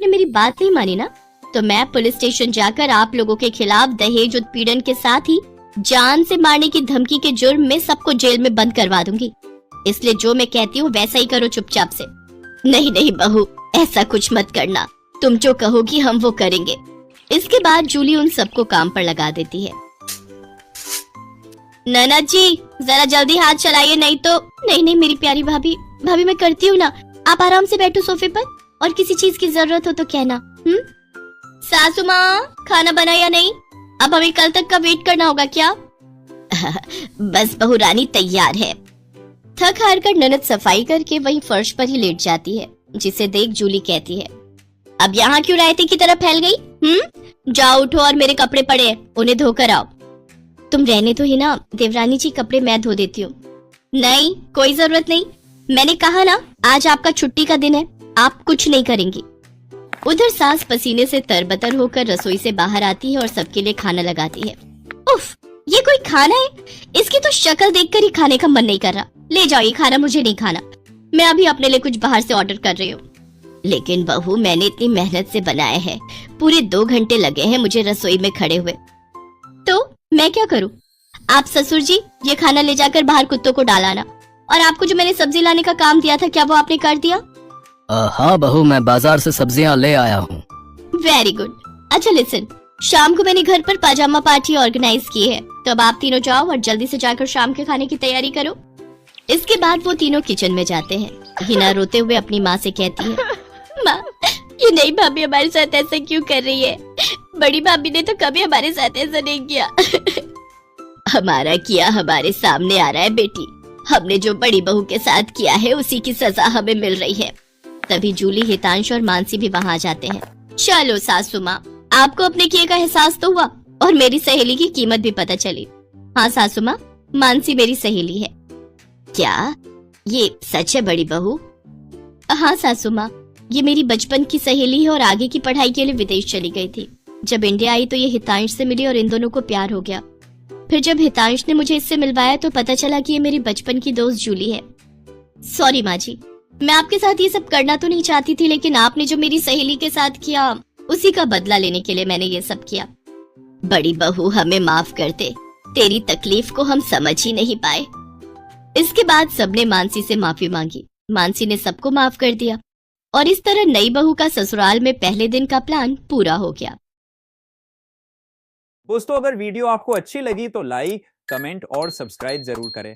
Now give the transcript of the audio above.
आपने मेरी बात नहीं मानी ना, तो मैं पुलिस स्टेशन जाकर आप लोगों के खिलाफ दहेज उत्पीड़न के साथ ही जान से मारने की धमकी के जुर्म में सबको जेल में बंद करवा दूंगी। इसलिए जो मैं कहती हूँ वैसा ही करो चुपचाप से। नहीं नहीं बहू, ऐसा कुछ मत करना, तुम जो कहोगी हम वो करेंगे। इसके बाद जूली उन सबको काम पर लगा देती है। ननद जी जरा जल्दी हाथ चलाइए, नहीं तो। नहीं नहीं मेरी प्यारी भाभी, भाभी मैं करती हूँ ना, आप आराम से बैठो सोफे पर, और किसी चीज की जरूरत हो तो कहना। सासू माँ खाना बना या नहीं? अब हमें कल तक का वेट करना होगा क्या? बस बहू रानी तैयार है। थक हार कर ननद सफाई करके वहीं फर्श पर ही लेट जाती है, जिसे देख जूली कहती है, अब यहाँ क्यों रायते की तरह फैल गई? जाओ उठो और मेरे कपड़े पड़े हैं, उन्हें धोकर आओ। तुम रहने तो ही ना देवरानी जी, कपड़े मैं धो देती हूँ। नहीं कोई जरूरत नहीं, मैंने कहा ना आज आपका छुट्टी का दिन है, आप कुछ नहीं करेंगी। उधर सास पसीने से तरबतर होकर रसोई से बाहर आती है और सबके लिए खाना लगाती है। उफ, ये कोई खाना है? इसकी तो शक्ल देखकर ही खाने का मन नहीं कर रहा। ले जाओ ये खाना, मुझे नहीं खाना, मैं अभी अपने लिए कुछ बाहर से ऑर्डर कर रही हूँ। लेकिन बहू मैंने इतनी मेहनत से बनाया है, पूरे 2 घंटे लगे हैं मुझे रसोई में खड़े हुए, तो मैं क्या करूँ? आप ससुर जी ये खाना ले जाकर बाहर कुत्तों को डालाना, और आपको जो मैंने सब्जी लाने का काम दिया था क्या वो आपने कर दिया? हाँ बहू, मैं बाजार से सब्जियाँ ले आया हूँ। Very good. अच्छा लिसन, शाम को मैंने घर पर पाजामा पार्टी ऑर्गेनाइज की है, तो अब आप तीनों जाओ और जल्दी से जाकर शाम के खाने की तैयारी करो। इसके बाद वो तीनों किचन में जाते हैं। हिना रोते हुए अपनी माँ से कहती है, माँ ये नई भाभी हमारे साथ ऐसा क्यों कर रही है? बड़ी भाभी ने तो कभी हमारे साथ ऐसा नहीं किया। हमारा किया हमारे सामने आ रहा है बेटी, हमने जो बड़ी बहू के साथ किया है उसी की सजा हमें मिल रही है। तभी जूली, हितांश और मानसी भी वहाँ जाते हैं। चलो सासू माँ, आपको अपने किए का एहसास तो हुआ और मेरी सहेली की कीमत भी पता चली। हाँ सासू माँ, मानसी मेरी सहेली है। क्या ये सच है बड़ी बहू? हाँ सासू माँ, ये मेरी बचपन की सहेली है और आगे की पढ़ाई के लिए विदेश चली गई थी। जब इंडिया आई तो ये हितांश से मिली और इन दोनों को प्यार हो गया। फिर जब हितांश ने मुझे इससे मिलवाया तो पता चला कि ये मेरी बचपन की दोस्त जूली है। सॉरी माँ जी, मैं आपके साथ ये सब करना तो नहीं चाहती थी, लेकिन आपने जो मेरी सहेली के साथ किया उसी का बदला लेने के लिए मैंने ये सब किया। बड़ी बहू हमें माफ कर दे, तेरी तकलीफ को हम समझ ही नहीं पाए। इसके बाद सबने मानसी से माफी मांगी। मानसी ने सबको माफ कर दिया और इस तरह नई बहू का ससुराल में पहले दिन का प्लान पूरा हो गया। दोस्तों अगर वीडियो आपको अच्छी लगी तो लाइक, कमेंट और सब्सक्राइब जरूर करें।